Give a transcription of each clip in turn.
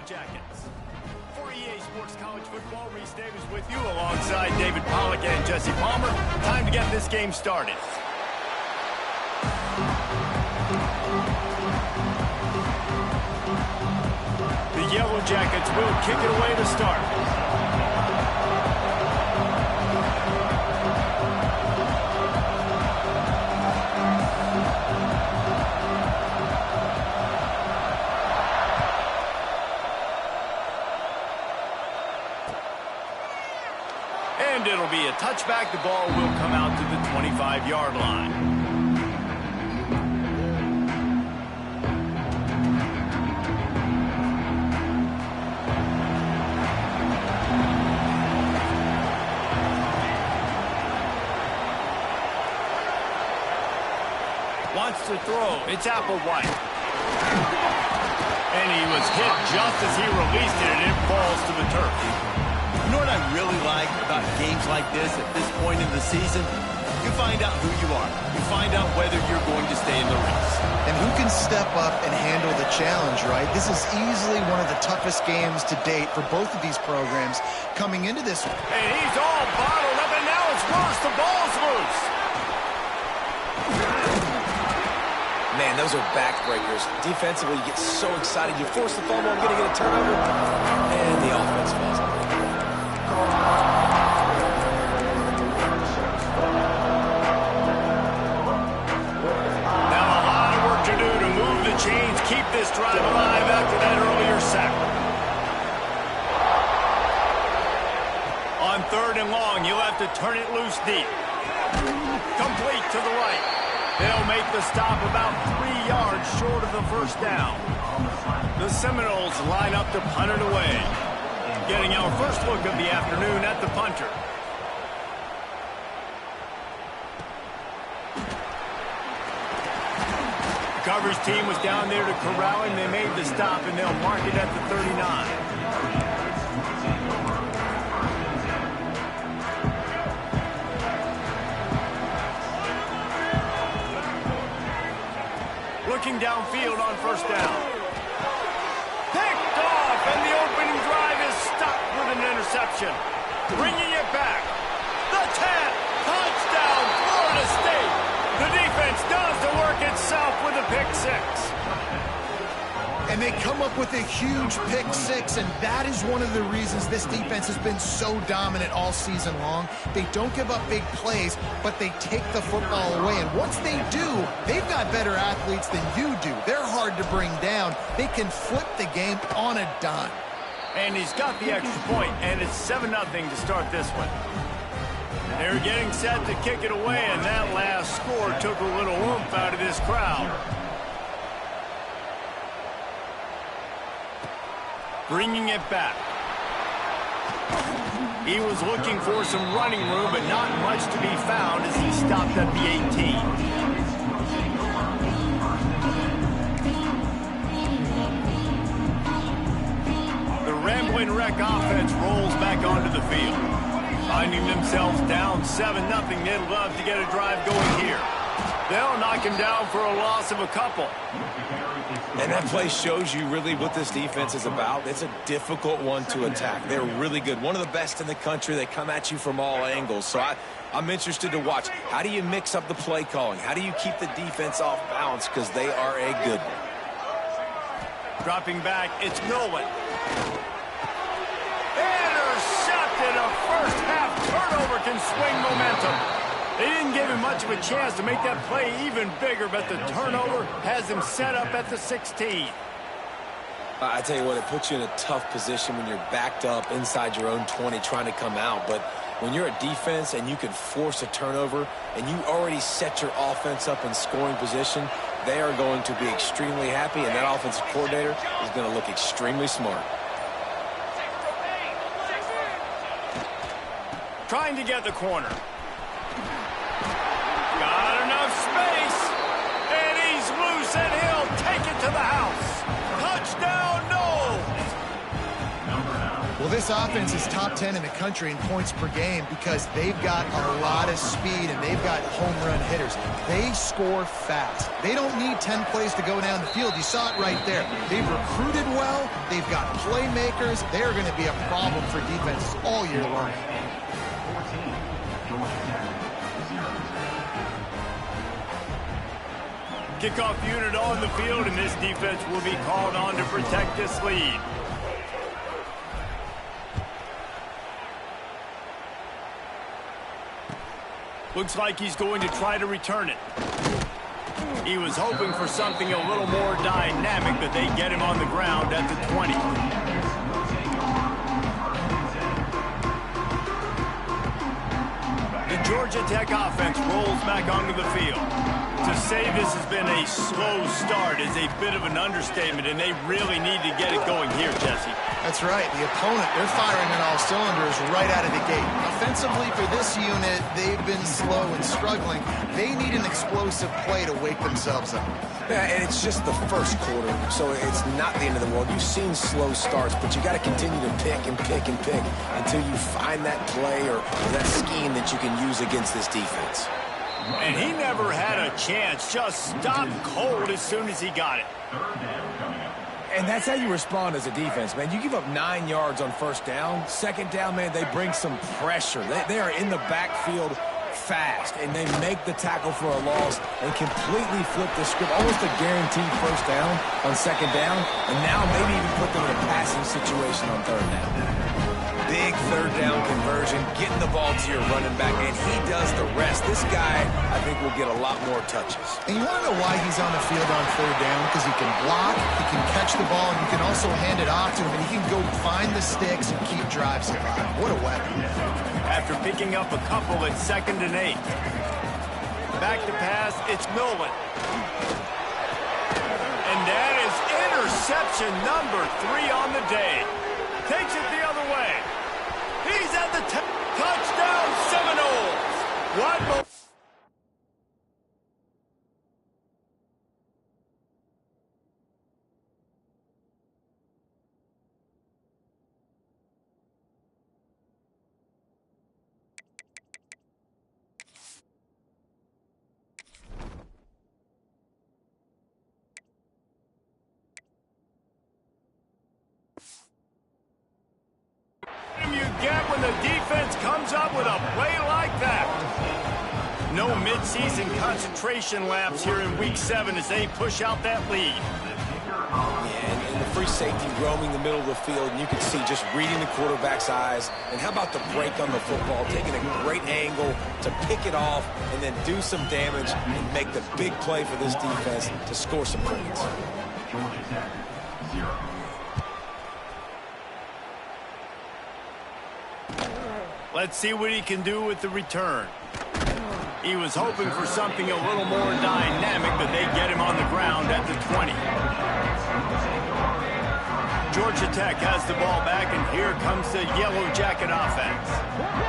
Jackets. For EA Sports College Football, Reese Davis with you alongside David Pollack and Jesse Palmer. Time to get this game started. The Yellow Jackets will kick it away to start. And it'll be a touchback. The ball will come out to the 25-yard line. Wants to throw. It's Applewhite. And he was hit just as he released it, and it falls to the turf. You know what I really like about games like this at this point in the season? You find out who you are. You find out whether you're going to stay in the race. And who can step up and handle the challenge, right? This is easily one of the toughest games to date for both of these programs coming into this one. And he's all bottled up, and now it's worse. The ball's loose. Man, those are backbreakers. Defensively, you get so excited. You force the fumble, I'm going to get a turnover, and the offense falls away. Now a lot of work to do to move the chains, keep this drive alive after that earlier sack. On 3rd and long, you'll have to turn it loose deep. Complete to the right. They'll make the stop about 3 yards short of the first down. The Seminoles line up to punt it away. Getting our first look of the afternoon at the punter. The coverage team was down there to corral him. They made the stop, and they'll mark it at the 39. Looking downfield on first down. Picked off, and the opening drive is stopped with an interception. Bringing it back. The 10. Touchdown, Florida State. The defense does the work itself with a pick six. And they come up with a huge pick six, and that is one of the reasons this defense has been so dominant all season long. They don't give up big plays, but they take the football away. And once they do, they've got better athletes than you do. They're hard to bring down. They can flip the game on a dime. And he's got the extra point, and it's 7-0 to start this one. They're getting set to kick it away, and that last score took a little oomph out of this crowd. Bringing it back. He was looking for some running room, but not much to be found as he stopped at the 18. The Rambling Wreck offense rolls back onto the field. Finding themselves down 7-0, they'd love to get a drive going here. They'll knock him down for a loss of a couple. And that play shows you really what this defense is about. It's a difficult one to attack. They're really good. One of the best in the country. They come at you from all angles. So I'm interested to watch. How do you mix up the play calling? How do you keep the defense off balance? Because they are a good one. Dropping back, it's Nolan. Intercepted. A first-half turnover can swing momentum. They didn't give him much of a chance to make that play even bigger, but the turnover has him set up at the 16. I tell you what, it puts you in a tough position when you're backed up inside your own 20 trying to come out. But when you're a defense and you can force a turnover and you already set your offense up in scoring position, they are going to be extremely happy, and that offensive coordinator is going to look extremely smart. Trying to get the corner. Got enough space, and he's loose, and he'll take it to the house. Touchdown, Noles! Well, this offense is top 10 in the country in points per game because they've got a lot of speed and they've got home run hitters. They score fast. They don't need 10 plays to go down the field. You saw it right there. They've recruited well. They've got playmakers. They're going to be a problem for defenses all year long. Kickoff unit on the field, and this defense will be called on to protect this lead. Looks like he's going to try to return it. He was hoping for something a little more dynamic, but they get him on the ground at the 20. The Georgia Tech offense rolls back onto the field. To say this has been a slow start is a bit of an understatement, and they really need to get it going here, Jesse. That's right. The opponent, they're firing on all cylinders right out of the gate. Offensively for this unit, they've been slow and struggling. They need an explosive play to wake themselves up. Yeah, and it's just the first quarter, so it's not the end of the world. You've seen slow starts, but you got to continue to pick and pick and pick until you find that play or that scheme that you can use against this defense. And he never had a chance, just stopped cold as soon as he got it. And that's how you respond as a defense, man. You give up 9 yards on first down. Second down, man, they bring some pressure. They are in the backfield fast, and they make the tackle for a loss and completely flip the script. Almost a guaranteed first down on second down, and now maybe even put them in a passing situation on third down. Big third down conversion, getting the ball to your running back, and he does the rest. This guy, I think, will get a lot more touches. And you want to know why he's on the field on third down? Because he can block, he can catch the ball, and you can also hand it off to him, and he can go find the sticks and keep drives alive. What a weapon. After picking up a couple at 2nd and 8. Back to pass, it's Nolan. And that is interception number 3 on the day. Takes it the other way. He's at the touchdown Seminoles. One more. You get when the defense comes up with a play like that. No midseason concentration laps here in Week 7 as they push out that lead. And the free safety roaming the middle of the field, and you can see just reading the quarterback's eyes. And how about the break on the football, taking a great angle to pick it off and then do some damage and make the big play for this defense to score some points. Georgia Tech, 0. Let's see what he can do with the return. He was hoping for something a little more dynamic, but they get him on the ground at the 20. Georgia Tech has the ball back, and here comes the Yellow Jacket offense.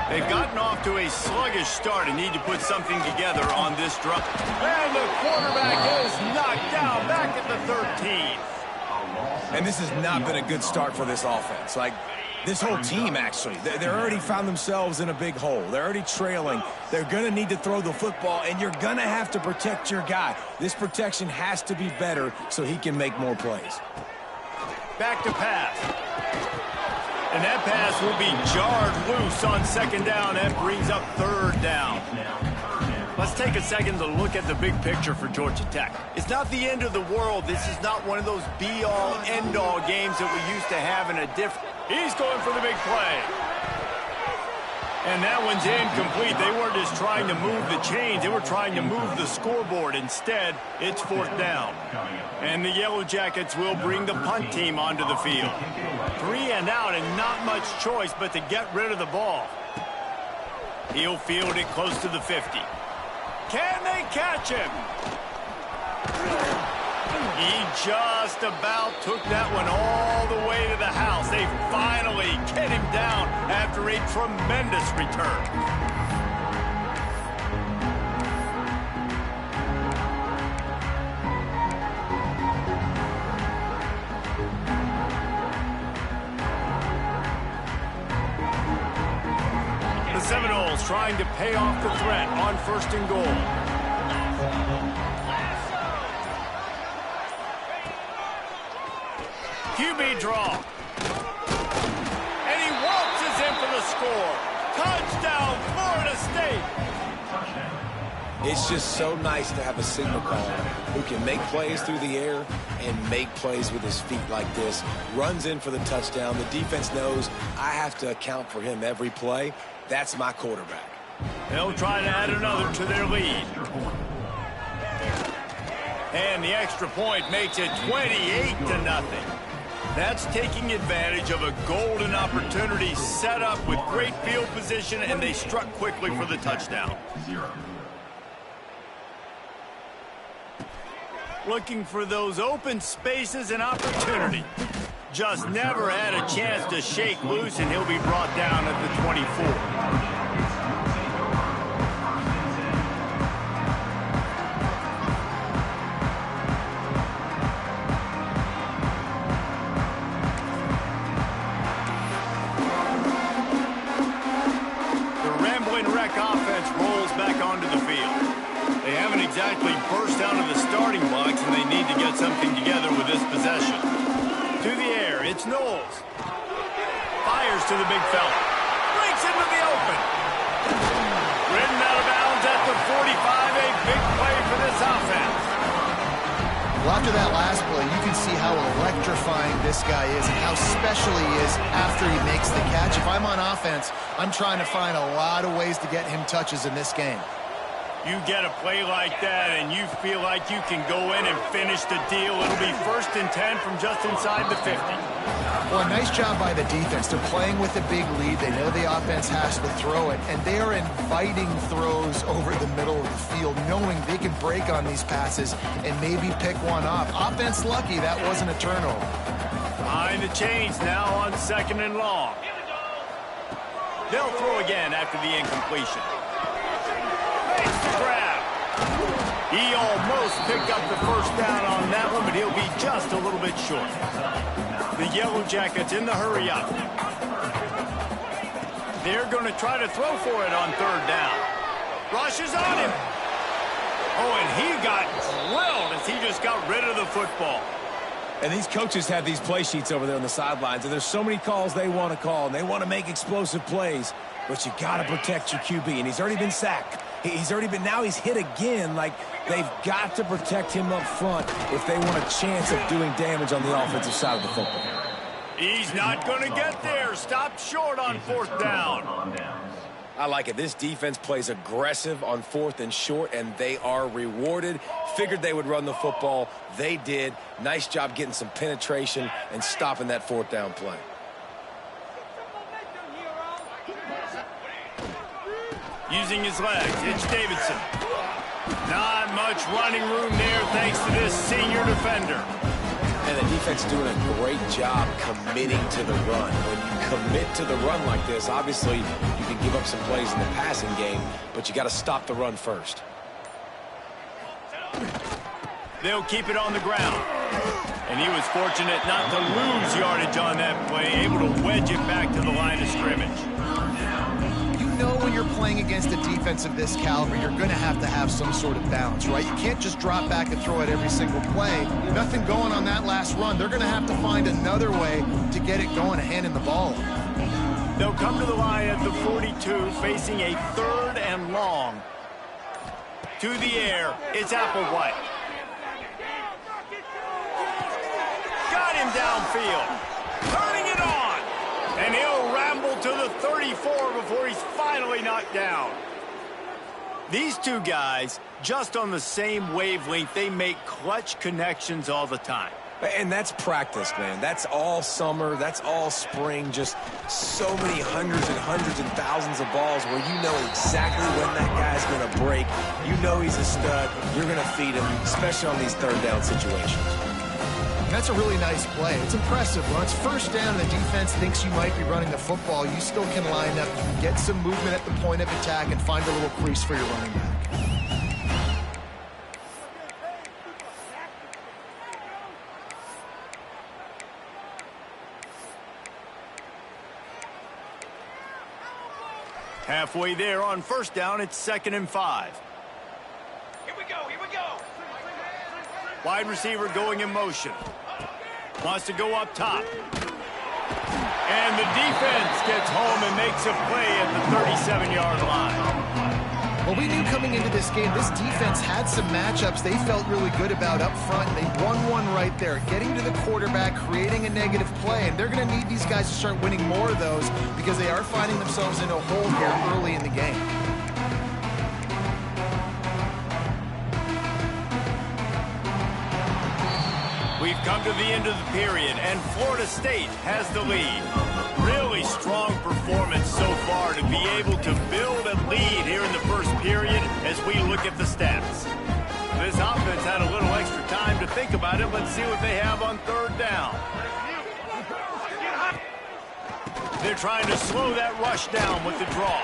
They've gotten off to a sluggish start and need to put something together on this drive. And the quarterback is knocked down back at the 13. And this has not been a good start for this offense. Like, this whole team, actually. They're already found themselves in a big hole. They're already trailing. They're going to need to throw the football, and you're going to have to protect your guy. This protection has to be better so he can make more plays. Back to pass. And that pass will be jarred loose on 2nd down. That brings up 3rd down. Let's take a second to look at the big picture for Georgia Tech. It's not the end of the world. This is not one of those be-all, end-all games that we used to have in a different... He's going for the big play. And that one's incomplete. They weren't just trying to move the chains. They were trying to move the scoreboard. Instead, it's 4th down. And the Yellow Jackets will bring the punt team onto the field. 3 and out, and not much choice but to get rid of the ball. He'll field it close to the 50. Can they catch him? He just about took that one all the way to the house. They finally get him down after a tremendous return. Seminoles trying to pay off the threat on 1st and goal. QB draw. And he waltzes in for the score. Touchdown, Florida State. It's just so nice to have a signal caller who can make plays through the air and make plays with his feet like this. Runs in for the touchdown. The defense knows I have to account for him every play. That's my quarterback. They'll try to add another to their lead. And the extra point makes it 28-0. That's taking advantage of a golden opportunity set up with great field position, and they struck quickly for the touchdown. 0. Looking for those open spaces and opportunity. Just never had a chance to shake loose, and he'll be brought down at the 24. Offense rolls back onto the field. They haven't exactly burst out of the starting blocks, and they need to get something together with this possession. To the air, it's Knowles. Fires to the big fella. Breaks into the open. Ridden out of bounds at the 45, a big play for this offense. Well, after that last play, you can see how electrifying this guy is and how special he is after he makes the catch. If I'm on offense, I'm trying to find a lot of ways to get him touches in this game. You get a play like that and you feel like you can go in and finish the deal. It'll be 1st and 10 from just inside the 50. Well, nice job by the defense. They're playing with a big lead. They know the offense has to throw it, and they are inviting throws over the middle of the field, knowing they can break on these passes and maybe pick one off. Offense lucky that wasn't a turnover. Behind the chains now on 2nd and long. They'll throw again after the incompletion. Makes the grab. He almost picked up the 1st down on that one, but he'll be just a little bit short. The Yellow Jackets in the hurry up. They're going to try to throw for it on 3rd down. Rushes on him. Oh, and he got drilled as he just got rid of the football. And these coaches have these play sheets over there on the sidelines, and there's so many calls they want to call, and they want to make explosive plays, but you got to protect your QB, and he's already been sacked. Now he's hit again. Like, they've got to protect him up front if they want a chance of doing damage on the offensive side of the football. He's not going to get there. Stopped short on 4th down. I like it. This defense plays aggressive on 4th and short, and they are rewarded. Figured they would run the football. They did. Nice job getting some penetration and stopping that 4th down play. Using his legs, it's Davidson. Not much running room there thanks to this senior defender. And the defense doing a great job committing to the run. When you commit to the run like this, obviously you can give up some plays in the passing game, but you got to stop the run first. They'll keep it on the ground. And he was fortunate not to lose yardage on that play, able to wedge it back to the line of scrimmage. You know when you're playing against a defense of this caliber, you're going to have some sort of balance, right? You can't just drop back and throw it every single play. Nothing going on that last run. They're going to have to find another way to get it going, handing the ball. They'll come to the line at the 42, facing a 3rd and long. To the air, it's Applewhite. Got him downfield. Turning it on. And he'll ramble to the 34 before he's finally knocked down. These two guys, just on the same wavelength, they make clutch connections all the time. And that's practice, man. That's all summer. That's all spring. Just so many hundreds and thousands of balls where you know exactly when that guy's going to break. You know he's a stud. You're going to feed him, especially on these 3rd down situations. That's a really nice play. It's impressive. When it's 1st down and the defense thinks you might be running the football, you still can line up, get some movement at the point of attack, and find a little crease for your running back. Halfway there on first down, it's 2nd and 5. Here we go, here we go. Wide receiver going in motion. Wants to go up top. And the defense gets home and makes a play at the 37-yard line. Well, we knew coming into this game, this defense had some matchups they felt really good about up front. They won one right there, getting to the quarterback, creating a negative play. And they're going to need these guys to start winning more of those because they are finding themselves in a hole here early in the game. We've come to the end of the period, and Florida State has the lead. Really strong performance so far to be able to build a lead here in the first period as we look at the stats. This offense had a little extra time to think about it. Let's see what they have on 3rd down. They're trying to slow that rush down with the draw.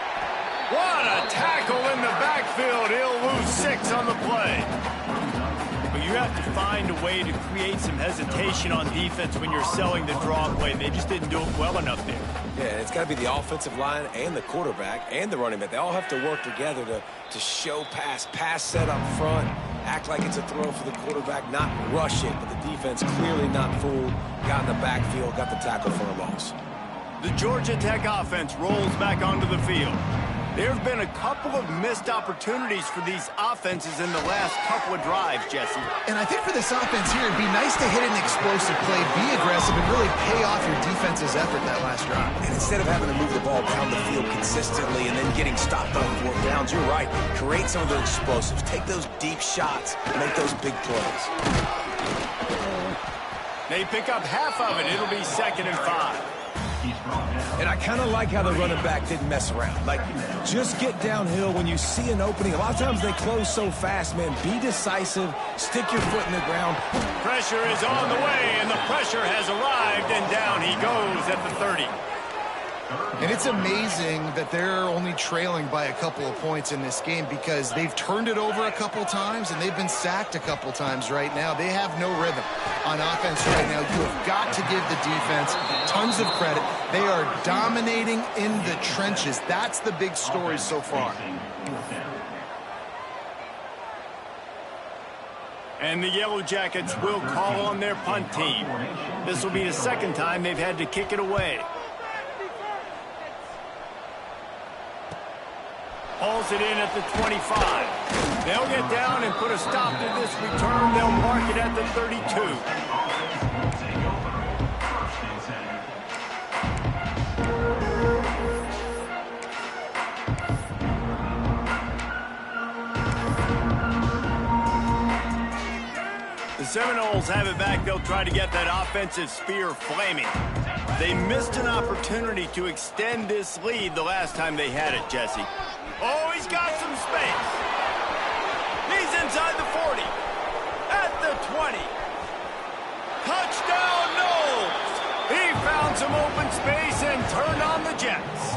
What a tackle in the backfield. He'll lose 6 on the play. You have to find a way to create some hesitation on defense when you're selling the draw play. They just didn't do it well enough there. Yeah, it's got to be the offensive line and the quarterback and the running back. They all have to work together to show pass set up front, act like it's a throw for the quarterback, not rush it. But the defense clearly not fooled, got in the backfield, got the tackle for a loss. The Georgia Tech offense rolls back onto the field. There have been a couple of missed opportunities for these offenses in the last couple of drives, Jesse. And I think for this offense here, it'd be nice to hit an explosive play, be aggressive, and really pay off your defense's effort that last drive. And instead of having to move the ball down the field consistently and then getting stopped on 4th downs, you're right. Create some of those explosives. Take those deep shots and make those big plays. They pick up half of it. It'll be 2nd and 5. And I kind of like how the running back didn't mess around. Like, just get downhill when you see an opening. A lot of times they close so fast, man. Be decisive. Stick your foot in the ground. Pressure is on the way, and the pressure has arrived, and down he goes at the 30. And it's amazing that they're only trailing by a couple of points in this game because they've turned it over a couple times and they've been sacked a couple times right now. They have no rhythm on offense right now. You have got to give the defense tons of credit. They are dominating in the trenches. That's the big story so far. And the Yellow Jackets will call on their punt team. This will be the 2nd time they've had to kick it away. Hauls it in at the 25. They'll get down and put a stop to this return. They'll mark it at the 32. The Seminoles have it back. They'll try to get that offensive spear flaming. They missed an opportunity to extend this lead the last time they had it, Jesse. Oh, he's got some space. He's inside the 40. At the 20. Touchdown, Knowles. He found some open space and turned on the Jets.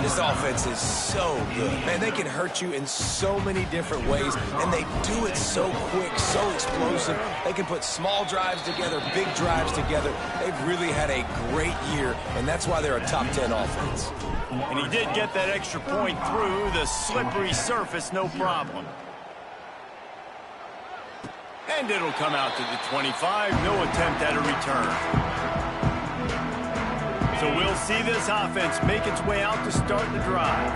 This offense is so good. Man, they can hurt you in so many different ways, and they do it so quick, so explosive. They can put small drives together, big drives together. They've really had a great year, and that's why they're a top 10 offense. And he did get that extra point through the slippery surface, no problem. And it'll come out to the 25. No attempt at a return. So we'll see this offense make its way out to start the drive.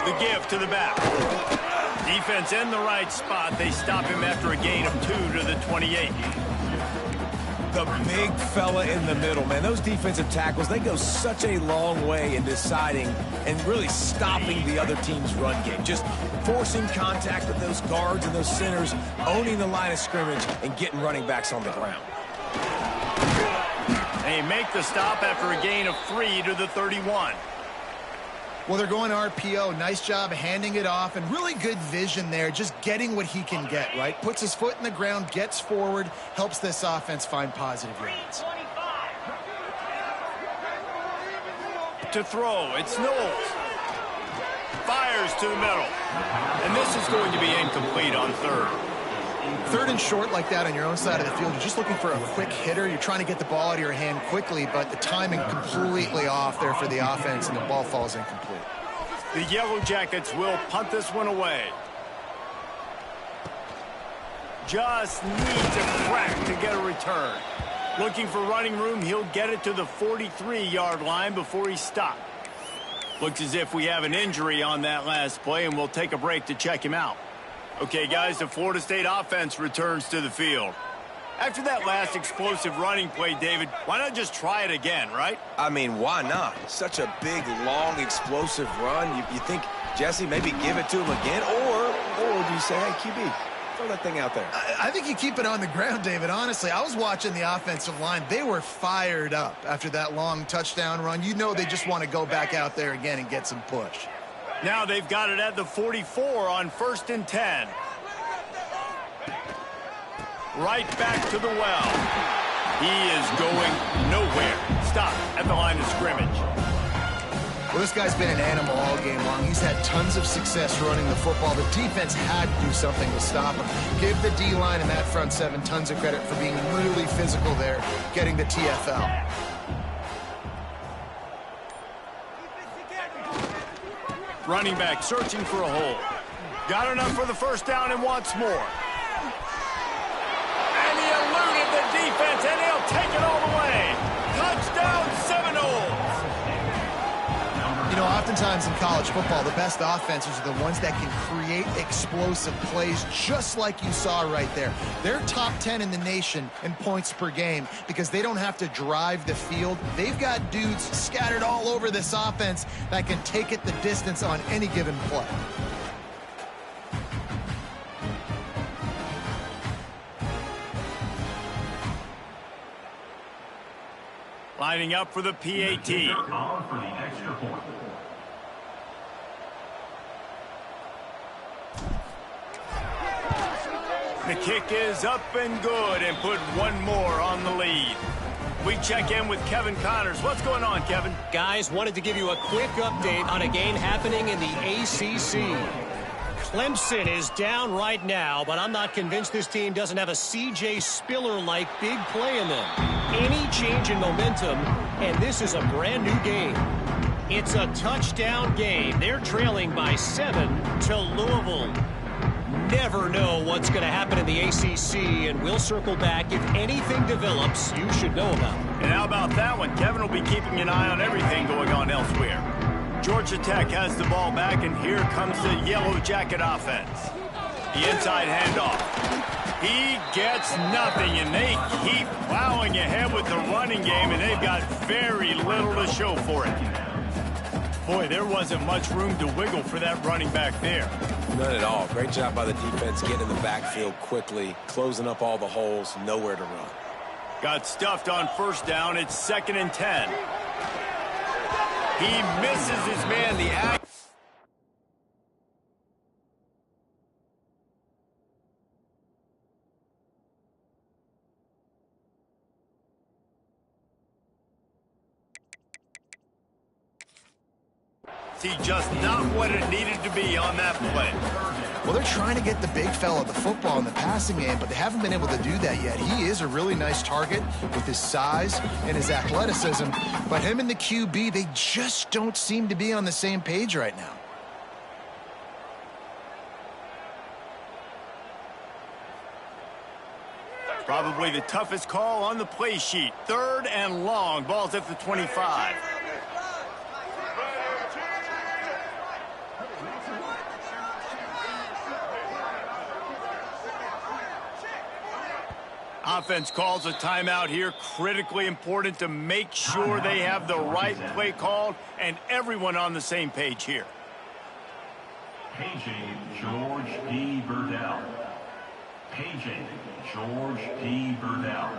The give to the back. Defense in the right spot. They stop him after a gain of 2 to the 28. The big fella in the middle, man. Those defensive tackles, they go such a long way in deciding and really stopping the other team's run game. Just forcing contact with those guards and those centers, owning the line of scrimmage, and getting running backs on the ground. They make the stop after a gain of 3 to the 31. Well, they're going RPO. Nice job handing it off, and really good vision there, just getting what he can get, right? Puts his foot in the ground, gets forward, helps this offense find positive yards. To throw, it's Knowles. Fires to the middle. And this is going to be incomplete on 3rd. Third and short like that on your own side of the field, you're just looking for a quick hitter. You're trying to get the ball out of your hand quickly, but the timing completely off there for the offense, and the ball falls incomplete. The Yellow Jackets will punt this one away. Just needs a crack to get a return. Looking for running room, he'll get it to the 43-yard line before he's stopped. Looks as if we have an injury on that last play, and we'll take a break to check him out. Okay, guys, the Florida State offense returns to the field. After that last explosive running play, David, why not just try it again, right? I mean, why not? Such a big, long, explosive run. You think, Jesse, maybe give it to him again? Or do you say, hey, QB, throw that thing out there? I think you keep it on the ground, David. Honestly, I was watching the offensive line. They were fired up after that long touchdown run. You know they just want to go back out there again and get some push. Now they've got it at the 44 on 1st and 10. Right back to the well. He is going nowhere. Stop at the line of scrimmage. Well, this guy's been an animal all game long. He's had tons of success running the football. The defense had to do something to stop him. Give the D-line and that front seven tons of credit for being really physical there, getting the TFL. Running back searching for a hole. Got enough for the first down and wants more. And he eluded the defense, and he'll take it all the way. Touchdown, Seminoles. You know, oftentimes in college football, the best offenses are the ones that can create explosive plays, just like you saw right there. They're top 10 in the nation in points per game because they don't have to drive the field. They've got dudes scattered all over this offense that can take it the distance on any given play. Lining up for the PAT. Call for the extra point. The kick is up and good, and put one more on the lead. We check in with Kevin Connors. What's going on, Kevin? Guys, wanted to give you a quick update on a game happening in the ACC. Clemson is down right now, but I'm not convinced this team doesn't have a C.J. Spiller-like big play in them. Any change in momentum, and this is a brand new game. It's a touchdown game. They're trailing by 7 to Louisville. Never know what's going to happen in the ACC, and we'll circle back if anything develops you should know about. And how about that one? Kevin will be keeping an eye on everything going on elsewhere. Georgia Tech has the ball back, and here comes the Yellow Jacket offense. The inside handoff. He gets nothing, and they keep plowing ahead with the running game, and they've got very little to show for it. Boy, there wasn't much room to wiggle for that running back there. None at all. Great job by the defense getting in the backfield quickly, closing up all the holes, nowhere to run. Got stuffed on first down. It's 2nd and 10. He misses his man. The act. See, just not what it needed to be on that play. Well, they're trying to get the big fella the football in the passing game, but they haven't been able to do that yet. He is a really nice target with his size and his athleticism, but him and the QB, they just don't seem to be on the same page right now. Probably the toughest call on the play sheet. 3rd and long. Ball's at the 25. Offense calls a timeout here. Critically important to make sure they have the right play called and everyone on the same page here. Paging George D. Burdell. Paging George D. Burdell.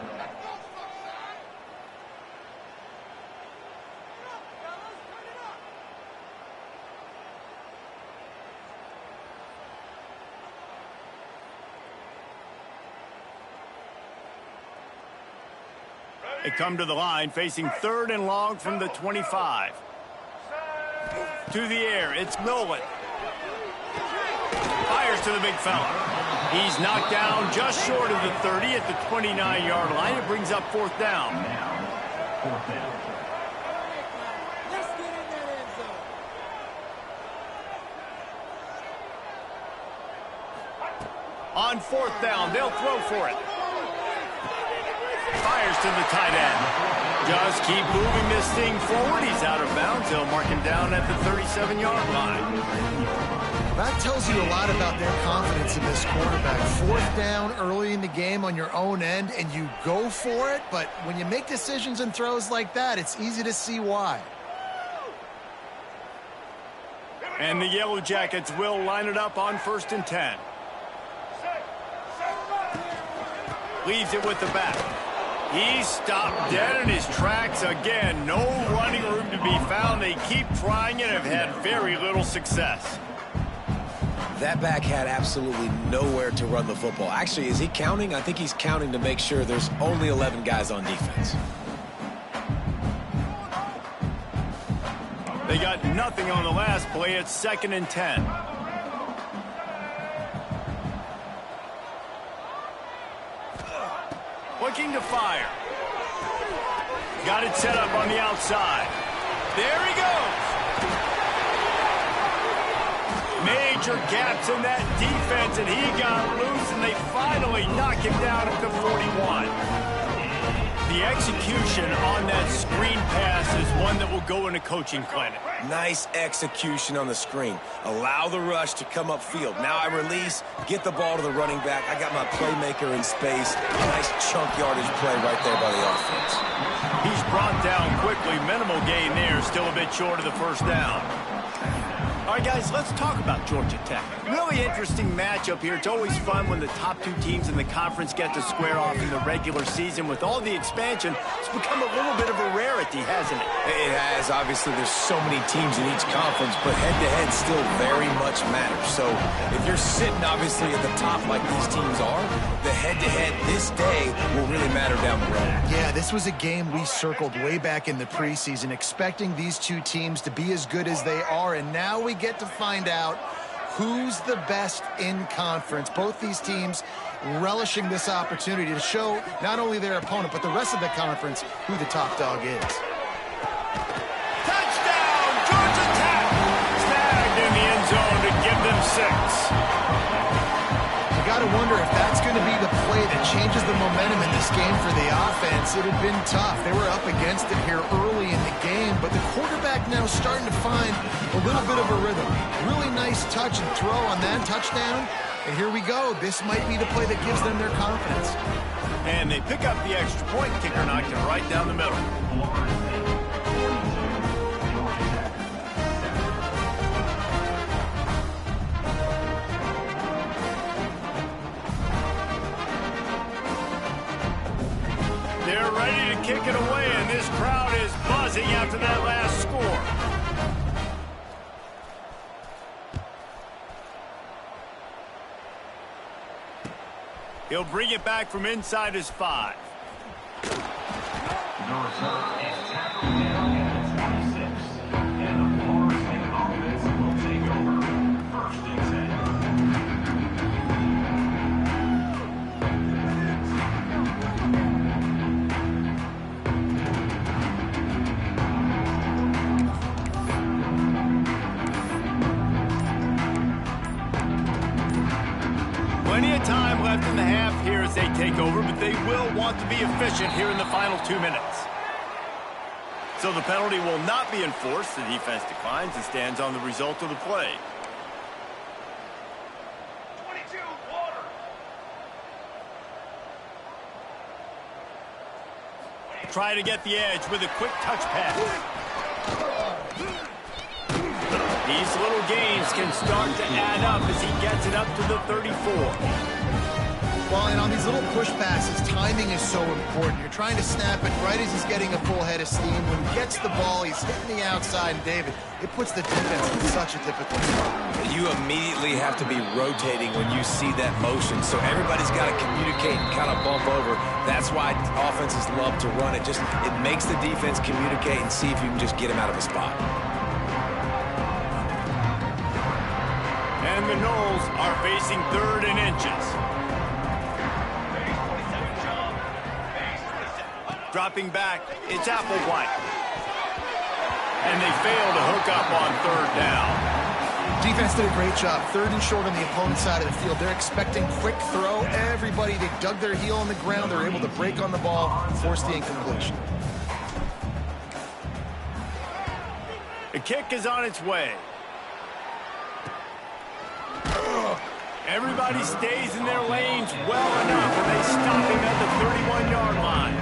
They come to the line facing 3rd and long from the 25. To the air, it's Nolan. Fires to the big fella. He's knocked down just short of the 30 at the 29-yard line. It brings up fourth down. Now, fourth down. On fourth down, they'll throw for it. Fires to the tight end. Just keep moving this thing forward. He's out of bounds. They'll mark him down at the 37-yard line. That tells you a lot about their confidence in this quarterback. Fourth down early in the game on your own end, and you go for it. But when you make decisions and throws like that, it's easy to see why. And the Yellow Jackets will line it up on 1st and 10. Leaves it with the back. He's stopped dead in his tracks again. No running room to be found. They keep trying and have had very little success. That back had absolutely nowhere to run the football. Actually, is he counting? I think he's counting to make sure there's only 11 guys on defense. They got nothing on the last play. It's 2nd and 10. Looking to fire. Got it set up on the outside. There he goes. Major gaps in that defense, and he got loose, and they finally knock him down at the 41. The execution on that screen pass is one that will go in a coaching clinic. Nice execution on the screen. Allow the rush to come upfield. Now I release, get the ball to the running back. I got my playmaker in space. A nice chunk yardage play right there by the offense. He's brought down quickly. Minimal gain there. Still a bit short of the first down. All right, guys, let's talk about Georgia Tech. Really interesting matchup here. It's always fun when the top two teams in the conference get to square off in the regular season. With all the expansion, it's become a little bit of a rarity, hasn't it? It has. Obviously, there's so many teams in each conference, but head-to-head still very much matters. So if you're sitting, obviously, at the top like these teams are, the head-to-head this day will really matter down the road. Yeah, this was a game we circled way back in the preseason, expecting these two teams to be as good as they are, and now we get to find out who's the best in conference. Both these teams relishing this opportunity to show not only their opponent, but the rest of the conference who the top dog is. Touchdown, Georgia Tech! Snagged in the end zone to give them 6. You got to wonder if that's going to be the play that changes the momentum in this game for the offense. It had been tough. They were up against it here early in the game, but the quarterback now starting to find a little bit of a rhythm. Really nice touch and throw on that touchdown. And here we go. This might be the play that gives them their confidence. And they pick up the extra point. Kicker knocked it right down the middle. They're ready to kick it away, and this crowd is buzzing after that last score. He'll bring it back from inside his 5. The reserve is tackled down at 26. And the Florida State offense will take over. 1st and 10. Plenty of time left in the half here as they take over, but they will want to be efficient here in the final 2 minutes. So the penalty will not be enforced. The defense declines and stands on the result of the play. 22, water. Try to get the edge with a quick touch pass. These little gains can start to add up as he gets it up to the 34. Well, and on these little push passes, timing is so important. You're trying to snap it right as he's getting a full head of steam. When he gets the ball, he's hitting the outside, and David, it puts the defense in such a difficult spot. You immediately have to be rotating when you see that motion, so everybody's got to communicate and kind of bump over. That's why offenses love to run it. It makes the defense communicate and see if you can just get him out of a spot. And the Knolls are facing 3rd and inches. Dropping back, it's Applewhite. And they fail to hook up on 3rd down. Defense did a great job. 3rd and short on the opponent's side of the field. They're expecting quick throw. Everybody, they dug their heel on the ground. They're able to break on the ball, force the incompletion. The kick is on its way. Everybody stays in their lanes well enough, and they stop him at the 31-yard line.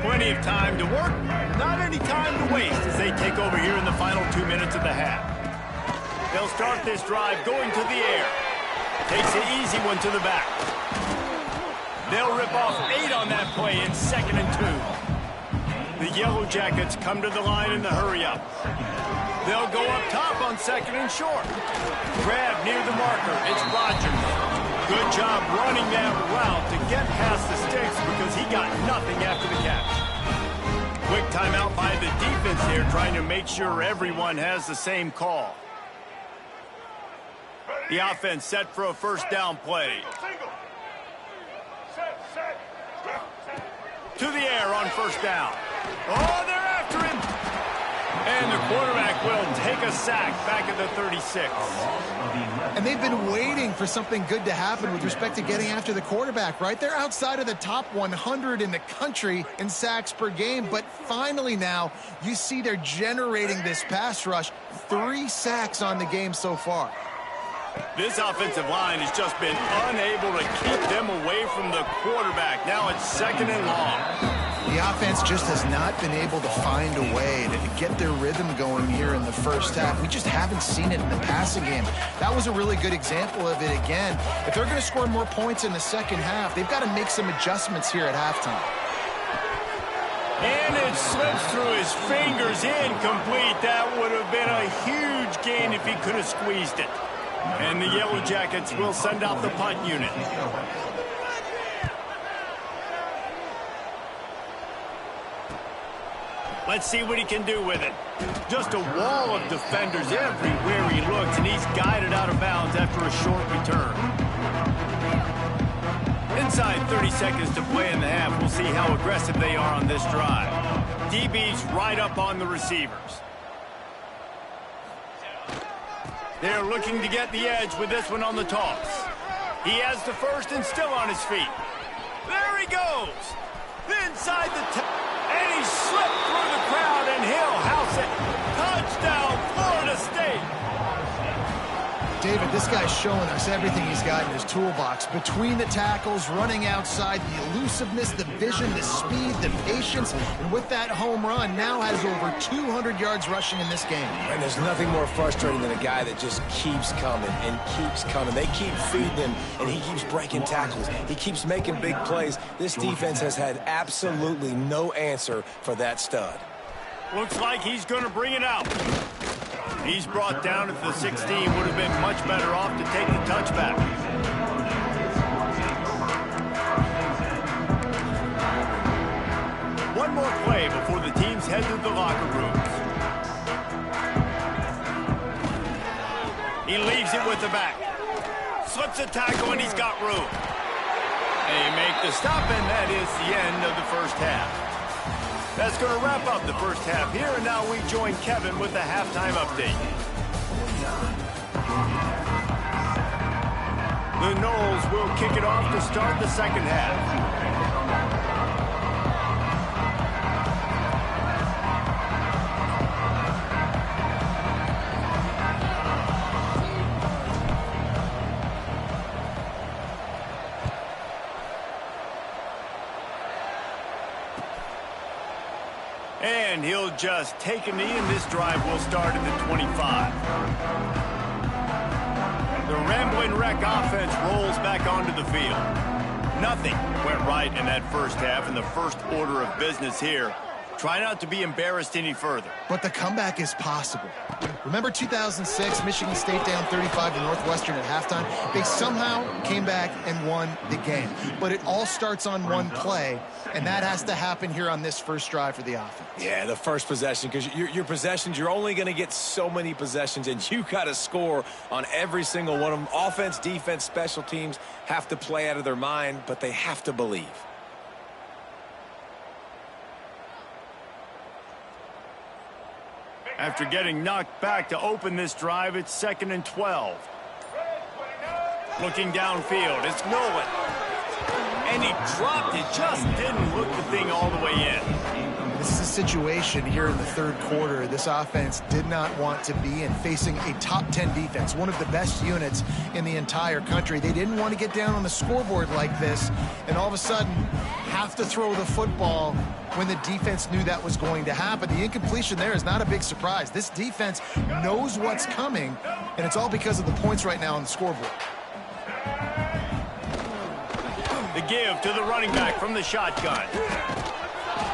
Plenty of time to work, not any time to waste as they take over here in the final 2 minutes of the half. They'll start this drive going to the air. Takes an easy one to the back. They'll rip off 8 on that play in 2nd and 2. The Yellow Jackets come to the line in the hurry-up. They'll go up top on 2nd and short. Grab near the marker. It's Rogers. Good job running that route to get past the sticks because he got nothing after the catch. Quick timeout by the defense here, trying to make sure everyone has the same call. The offense set for a 1st down play. To the air on 1st down. Oh, they're after him. And the quarterback will take a sack back at the 36. And they've been waiting for something good to happen with respect to getting after the quarterback, right? They're outside of the top 100 in the country in sacks per game, but finally now you see they're generating this pass rush. 3 sacks on the game so far. This offensive line has just been unable to keep them away from the quarterback. Now it's 2nd and long. The offense just has not been able to find a way to get their rhythm going here in the 1st half. We just haven't seen it in the passing game. That was a really good example of it again. If they're going to score more points in the 2nd half, they've got to make some adjustments here at halftime. And it slips through his fingers, incomplete. That would have been a huge gain if he could have squeezed it. And the Yellow Jackets will send out the punt unit. Let's see what he can do with it. Just a wall of defenders everywhere he looks, and he's guided out of bounds after a short return. Inside 30 seconds to play in the half. We'll see how aggressive they are on this drive. DB's right up on the receivers. They're looking to get the edge with this one on the toss. He has the 1st and still on his feet. There he goes. Inside the and he slipped through the crowd, and he'll house it. Touchdown, Florida State. David, this guy's showing us everything he's got in his toolbox. Between the tackles, running outside, the elusiveness, the vision, the speed, the patience, and with that home run, now has over 200 yards rushing in this game. And there's nothing more frustrating than a guy that just keeps coming and keeps coming. They keep feeding him, and he keeps breaking tackles. He keeps making big plays. This defense has had absolutely no answer for that stud. Looks like he's going to bring it out. He's brought down at the 16. Would have been much better off to take the touchback. One more play before the teams head to the locker rooms. He leaves it with the back. Slips a tackle, and he's got room. They make the stop, and that is the end of the 1st half. That's going to wrap up the 1st half here, and now we join Kevin with the halftime update. The Knolls will kick it off to start the 2nd half. And he'll just take a knee, and this drive will start at the 25. The Ramblin' Wreck offense rolls back onto the field. Nothing went right in that 1st half, and the first order of business here. Try not to be embarrassed any further. But the comeback is possible. Remember 2006, Michigan State down 35 to Northwestern at halftime? They somehow came back and won the game. But it all starts on one play, and that has to happen here on this first drive for the offense. Yeah, the first possession, because your possessions, you're only going to get so many possessions, and you got to score on every single one of them. Offense, defense, special teams have to play out of their mind, but they have to believe. After getting knocked back to open this drive, it's 2nd and 12. Looking downfield, it's Nolan. And he dropped it, just didn't look the thing all the way in. This is a situation here in the third quarter this offense did not want to be in, facing a top 10 defense, one of the best units in the entire country. They didn't want to get down on the scoreboard like this, and all of a sudden have to throw the football when the defense knew that was going to happen. The incompletion there is not a big surprise. This defense knows what's coming, and it's all because of the points right now on the scoreboard. The give to the running back from the shotgun.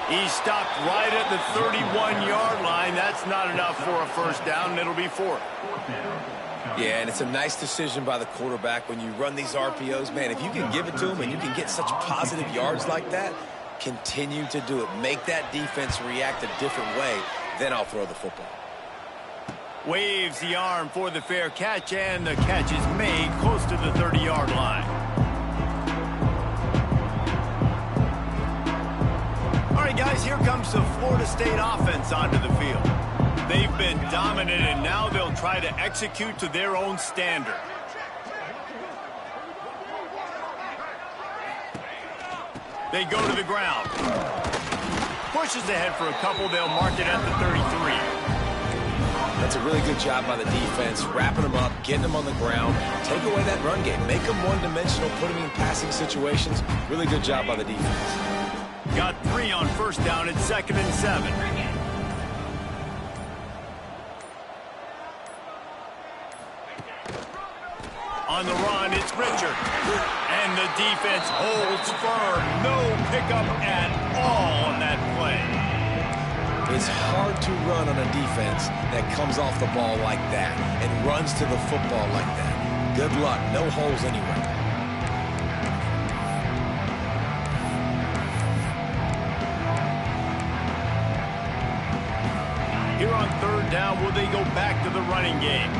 He stopped right at the 31-yard line. That's not enough for a first down, and it'll be 4th. Yeah, and it's a nice decision by the quarterback when you run these RPOs. Man, if you can give it to him and you can get such positive yards like that, continue to do it. Make that defense react a different way, then I'll throw the football. Waves the arm for the fair catch, and the catch is made close to the 30-yard line. All right, guys, here comes the Florida State offense onto the field. They've been dominant, and now they'll try to execute to their own standard. They go to the ground. Pushes ahead for a couple. They'll mark it at the 33. That's a really good job by the defense, wrapping them up, getting them on the ground, take away that run game, make them one-dimensional, put them in passing situations. Really good job by the defense. Got 3 on first down at 2nd and 7. On the run, it's Richard. And the defense holds firm. No pickup at all on that play. It's hard to run on a defense that comes off the ball like that and runs to the football like that. Good luck. No holes anywhere. Here on 3rd down, will they go back to the running game?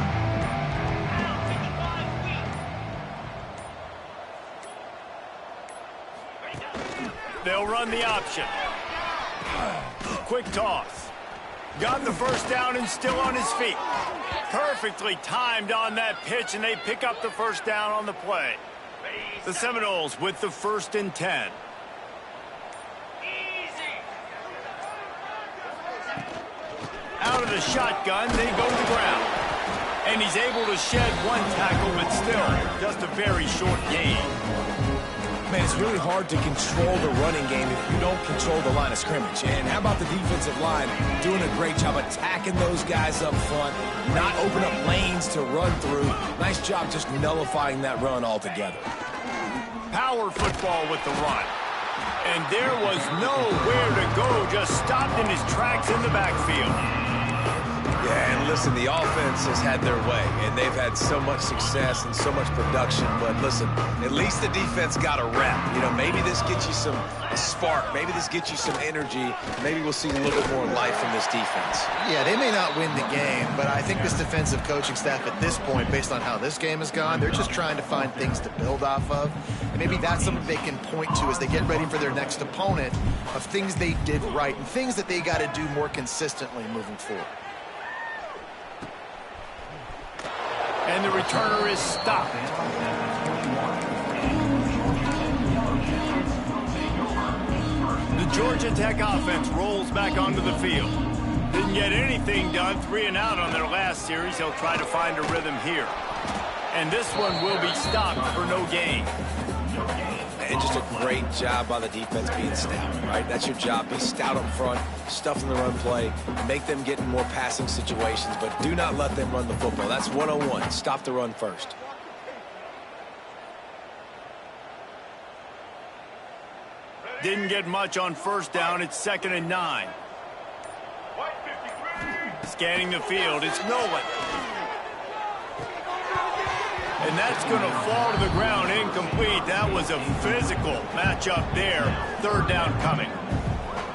They'll run the option. Quick toss. Got the first down and still on his feet. Perfectly timed on that pitch, and they pick up the first down on the play. The Seminoles with the 1st and 10. Out of the shotgun, they go to the ground. And he's able to shed 1 tackle, but still just a very short gain. Man, it's really hard to control the running game if you don't control the line of scrimmage. And how about the defensive line doing a great job attacking those guys up front, not open up lanes to run through. Nice job just nullifying that run altogether. Power football with the run. And there was nowhere to go, just stopped in his tracks in the backfield. Yeah, and listen, the offense has had their way, and they've had so much success and so much production. But listen, at least the defense got a rep. You know, maybe this gets you a spark. Maybe this gets you some energy. Maybe we'll see a little bit more life from this defense. Yeah, they may not win the game, but I think this defensive coaching staff at this point, based on how this game has gone, they're just trying to find things to build off of. And maybe that's something they can point to as they get ready for their next opponent, of things they did right and things that they got to do more consistently moving forward. And the returner is stopped. The Georgia Tech offense rolls back onto the field. Didn't get anything done, 3 and out on their last series. They'll try to find a rhythm here. And this one will be stopped for no gain. And just a great job by the defense being stout, right? That's your job. Be stout up front, stuff in the run play, make them get in more passing situations, but do not let them run the football. That's 101. Stop the run first. Didn't get much on first down. It's 2nd and 9. Scanning the field, it's no one. And that's going to fall to the ground incomplete. That was a physical matchup there. Third down coming.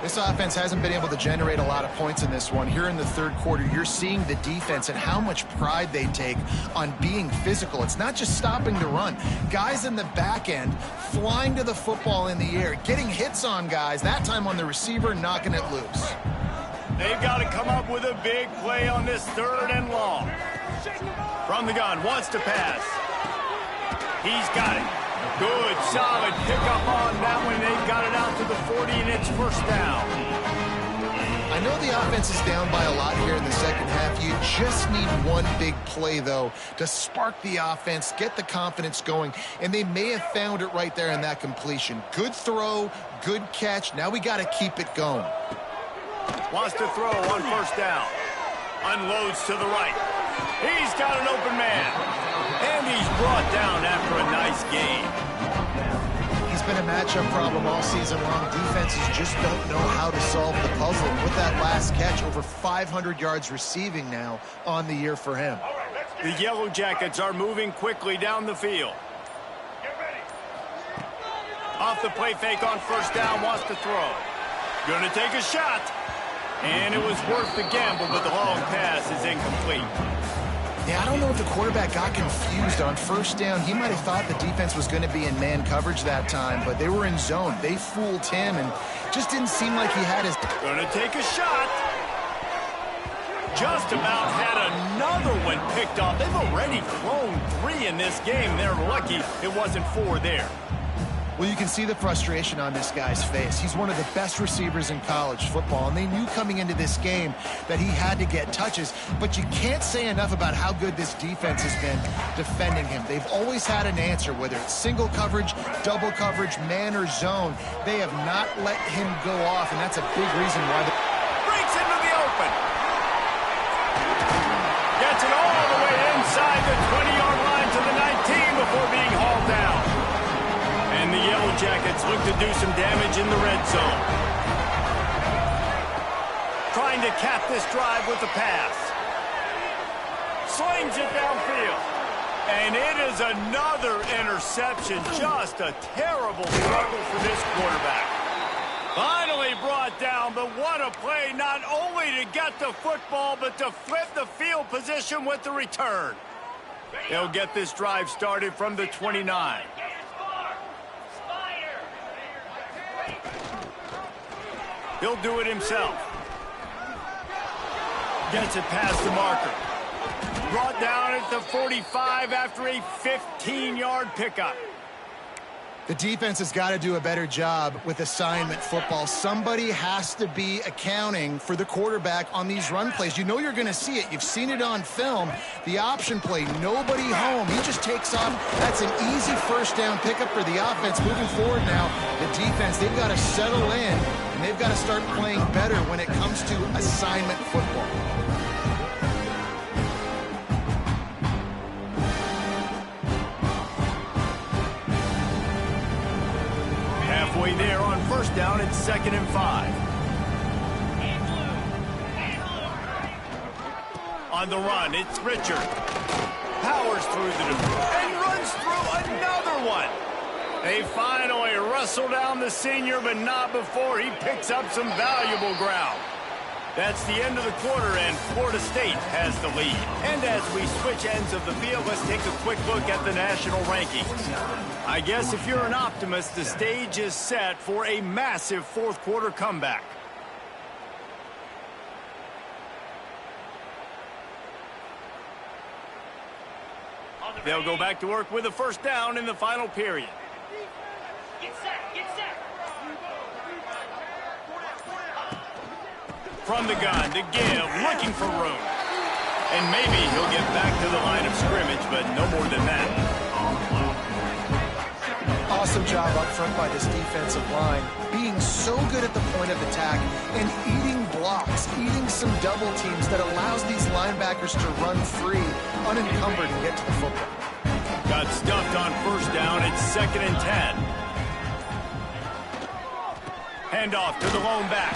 This offense hasn't been able to generate a lot of points in this one. Here in the third quarter, you're seeing the defense and how much pride they take on being physical. It's not just stopping the run. Guys in the back end flying to the football in the air, getting hits on guys, that time on the receiver, knocking it loose. They've got to come up with a big play on this third and long. From the gun, wants to pass. He's got it. Good, solid pickup on that one. They've got it out to the 40, and it's first down. I know the offense is down by a lot here in the second half. You just need one big play, though, to spark the offense, get the confidence going, and they may have found it right there in that completion. Good throw, good catch. Now we got to keep it going. Wants to throw on first down. Unloads to the right. He's got an open man. And he's brought down after a nice gain. He's been a matchup problem all season long. Defenses just don't know how to solve the puzzle. And with that last catch, over 500 yards receiving now on the year for him. The Yellow Jackets are moving quickly down the field. Off the play fake on first down, wants to throw. Gonna take a shot. And it was worth the gamble, but the long pass is incomplete. Yeah, I don't know if the quarterback got confused on first down. He might have thought the defense was going to be in man coverage that time, but they were in zone. They fooled him and just didn't seem like he had his... Gonna take a shot. Just about had another one picked off. They've already thrown 3 in this game. They're lucky it wasn't 4 there. Well, you can see the frustration on this guy's face. He's one of the best receivers in college football, and they knew coming into this game that he had to get touches, but you can't say enough about how good this defense has been defending him. They've always had an answer, whether it's single coverage, double coverage, man or zone. They have not let him go off, and that's a big reason why they... Breaks into the open. Gets it all the way inside the 20-yard line to the 19 before being hauled down. And the Yellow Jackets look to do some damage in the red zone. Trying to cap this drive with the pass. Slings it downfield. And it is another interception. Just a terrible struggle for this quarterback. Finally brought down, but what a play, not only to get the football, but to flip the field position with the return. They'll get this drive started from the 29. He'll do it himself. Gets it past the marker. Brought down at the 45 after a 15-yard pickup. The defense has got to do a better job with assignment football. Somebody has to be accounting for the quarterback on these run plays. You know you're going to see it. You've seen it on film. The option play, nobody home. He just takes off. That's an easy first down pickup for the offense. Moving forward now, the defense, they've got to settle in, and they've got to start playing better when it comes to assignment football. Halfway there on first down, it's 2nd and 5. On the run, it's Richard. Powers through the defense and runs through another one. They finally wrestle down the senior, but not before he picks up some valuable ground. That's the end of the quarter, and Florida State has the lead. And as we switch ends of the field, let's take a quick look at the national rankings. I guess if you're an optimist, the stage is set for a massive fourth quarter comeback. They'll go back to work with a first down in the final period. Get set, get set. From the gun to give, looking for room. And maybe he'll get back to the line of scrimmage, but no more than that. Awesome job up front by this defensive line, being so good at the point of attack and eating blocks, eating some double teams that allows these linebackers to run free, unencumbered, and get to the football. Got stuffed on first down. It's 2nd and 10. Handoff to the lone back.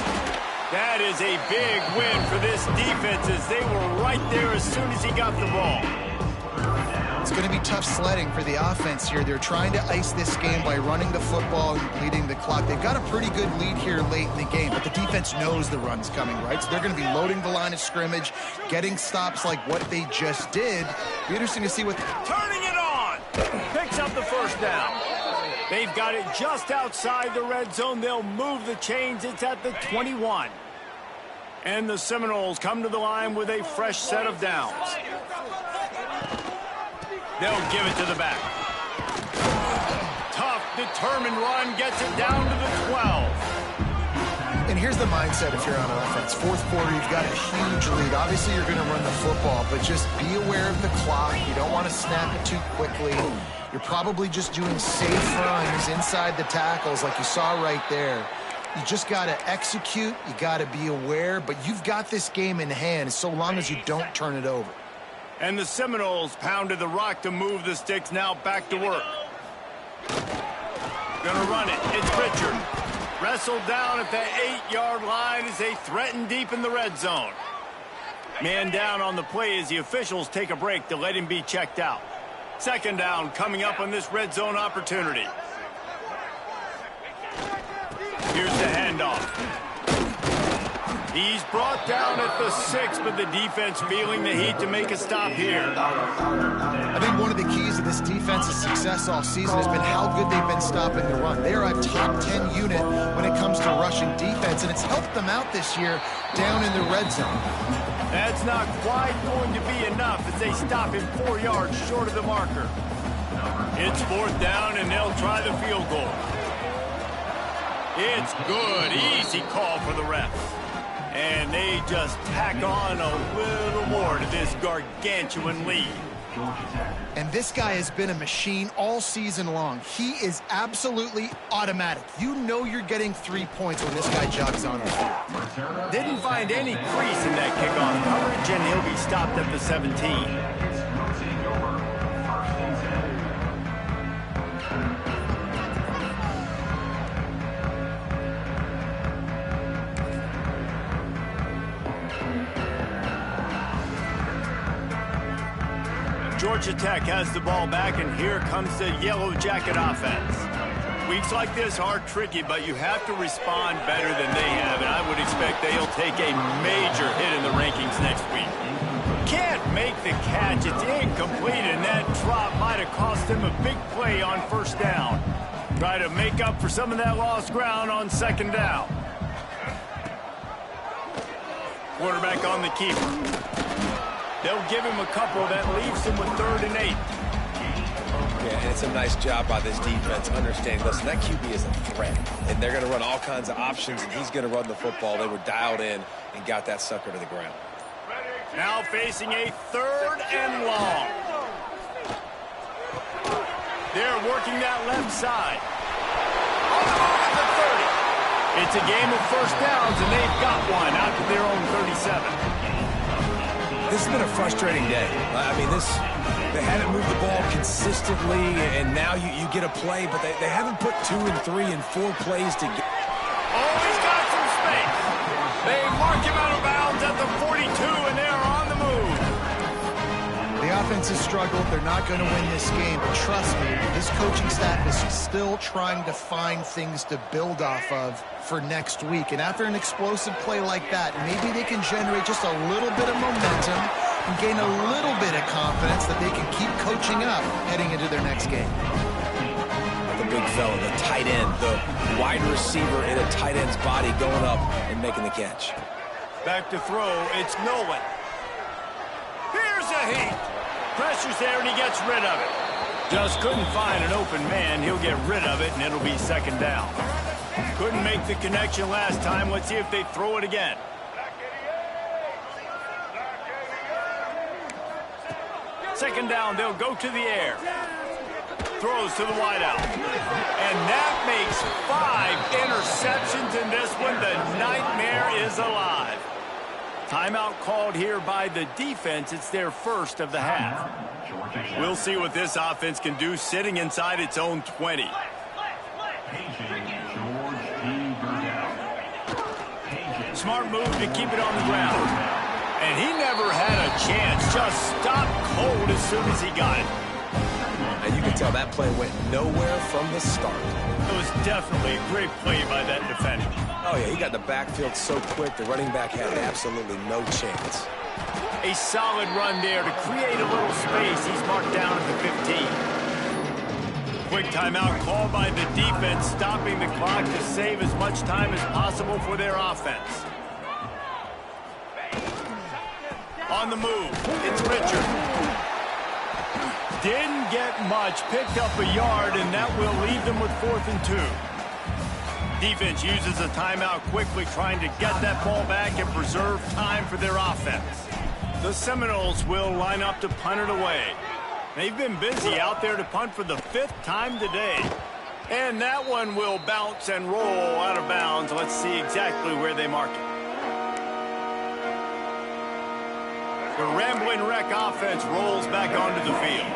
That is a big win for this defense as they were right there as soon as he got the ball. It's going to be tough sledding for the offense here. They're trying to ice this game by running the football and bleeding the clock. They've got a pretty good lead here late in the game, but the defense knows the run's coming, right? So they're going to be loading the line of scrimmage, getting stops like what they just did. Be interesting to see what... Turning it on! Picks up the first down. They've got it just outside the red zone. They'll move the chains. It's at the 21. And the Seminoles come to the line with a fresh set of downs. They'll give it to the back. Tough, determined run gets it down to the 12. And here's the mindset if you're on offense. Fourth quarter, you've got a huge lead. Obviously, you're going to run the football, but just be aware of the clock. You don't want to snap it too quickly. You're probably just doing safe runs inside the tackles like you saw right there. You just got to execute. You got to be aware, but you've got this game in hand so long as you don't turn it over. And the Seminoles pounded the rock to move the sticks. Now back to work. Gonna run it. It's Richard. Wrestled down at the 8-yard line as they threaten deep in the red zone. Man down on the play as the officials take a break to let him be checked out. Second down coming up on this red zone opportunity. Here's the handoff. He's brought down at the 6, but the defense feeling the heat to make a stop here. I think one of the keys to this defense's success all season has been how good they've been stopping the run. They're a top 10 unit when it comes to rushing defense, and it's helped them out this year down in the red zone. That's not quite going to be enough as they stop him 4 yards short of the marker. It's fourth down, and they'll try the field goal. It's good. Easy call for the refs. And they just tack on a little more to this gargantuan lead. And this guy has been a machine all season long. He is absolutely automatic. You know you're getting 3 points when this guy jogs on the field. Didn't find any crease in that kickoff coverage, and he'll be stopped at the 17. Georgia Tech has the ball back, and here comes the Yellow Jacket offense. Weeks like this are tricky, but you have to respond better than they have, and I would expect they'll take a major hit in the rankings next week. Can't make the catch. It's incomplete, and that drop might have cost them a big play on first down. Try to make up for some of that lost ground on second down. Quarterback on the keeper. They'll give him a couple that leaves him with 3rd and 8. Yeah, and it's a nice job by this defense understanding, listen, that QB is a threat, and they're going to run all kinds of options, and he's going to run the football. They were dialed in and got that sucker to the ground. Now facing a 3rd and long. They're working that left side. On the move at the 30. It's a game of first downs, and they've got one out to their own 37. This has been a frustrating day. I mean, they haven't moved the ball consistently, and now you get a play, but they haven't put 2 and 3 and 4 plays together. Oh, he's got some space. They mark him out of bounds at the 42, and they're on the move. The offense has struggled. They're not going to win this game, but trust me, this coaching staff is still trying to find things to build off of for next week. And after an explosive play like that, maybe they can generate just a little bit of momentum and gain a little bit of confidence that they can keep coaching up heading into their next game. The big fella, the tight end, the wide receiver in a tight end's body going up and making the catch. Back to throw, it's Nolan. Here's a heat. Pressure's there, and he gets rid of it. Just couldn't find an open man. He'll get rid of it, and it'll be second down. Couldn't make the connection last time. Let's see if they throw it again. Second down, they'll go to the air. Throws to the wideout. And that makes 5 interceptions in this one. The nightmare is alive. Timeout called here by the defense. It's their first of the half. We'll see what this offense can do sitting inside its own 20. Smart move to keep it on the ground. And he never had a chance. Just stopped cold as soon as he got it. And you can tell that play went nowhere from the start. It was definitely a great play by that defender. Oh, yeah, he got the backfield so quick, the running back had absolutely no chance. A solid run there to create a little space. He's marked down at the 15. Quick timeout called by the defense, stopping the clock to save as much time as possible for their offense. On the move, it's Richard. Didn't get much, picked up a yard, and that will leave them with 4th and 2. Defense uses a timeout quickly, trying to get that ball back and preserve time for their offense. The Seminoles will line up to punt it away. They've been busy out there to punt for the 5th time today. And that one will bounce and roll out of bounds. Let's see exactly where they mark it. The Rambling Wreck offense rolls back onto the field.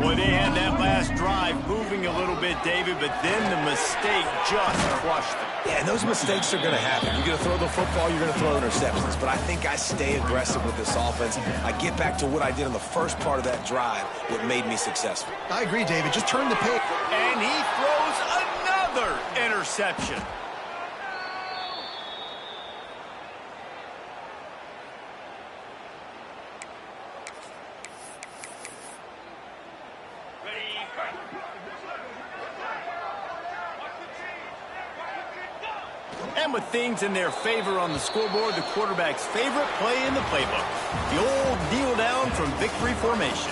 Boy, they had that last drive moving a little bit, David, but then the mistake just crushed them. Yeah, and those mistakes are going to happen. You're going to throw the football, you're going to throw interceptions. But I think I stay aggressive with this offense. I get back to what I did in the first part of that drive, what made me successful. I agree, David. Just turn the page. And he throws another interception. And with things in their favor on the scoreboard, the quarterback's favorite play in the playbook. The old kneel down from victory formation.